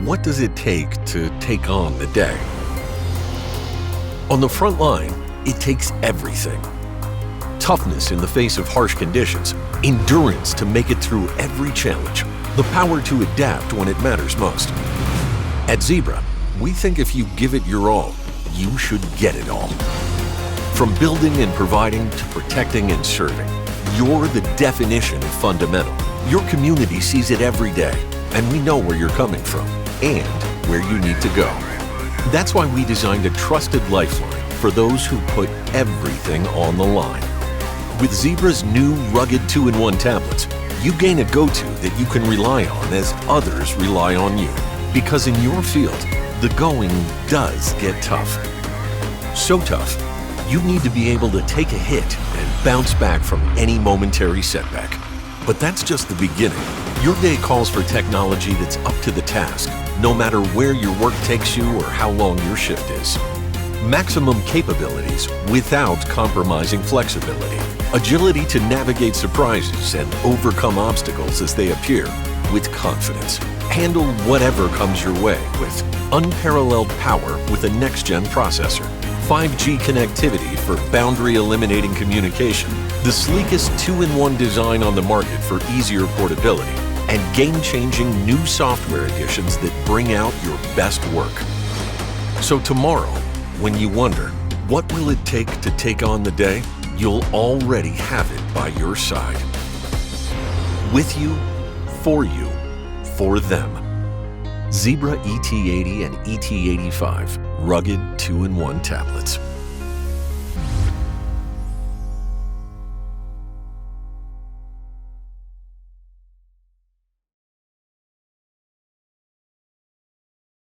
what does it take to take on the day? On the front line, it takes everything. Toughness in the face of harsh conditions, endurance to make it through every challenge, the power to adapt when it matters most. At Zebra, we think if you give it your all, you should get it all. From building and providing to protecting and serving, you're the definition of fundamental. Your community sees it every day, and we know where you're coming from and where you need to go. That's why we designed a trusted lifeline for those who put everything on the line. With Zebra's new rugged 2-in-1 tablets, you gain a go-to that you can rely on as others rely on you. Because in your field, the going does get tough. So tough, you need to be able to take a hit and bounce back from any momentary setback. But that's just the beginning. Your day calls for technology that's up to the task, no matter where your work takes you or how long your shift is. Maximum capabilities without compromising flexibility. Agility to navigate surprises and overcome obstacles as they appear with confidence. Handle whatever comes your way with unparalleled power with a next-gen processor. 5G connectivity for boundary-eliminating communication. The sleekest 2-in-1 design on the market for easier portability. And game-changing new software additions that bring out your best work. So tomorrow, when you wonder, what will it take to take on the day? You'll already have it by your side. With you, for them. Zebra ET80 and ET85 rugged 2-in-1 tablets.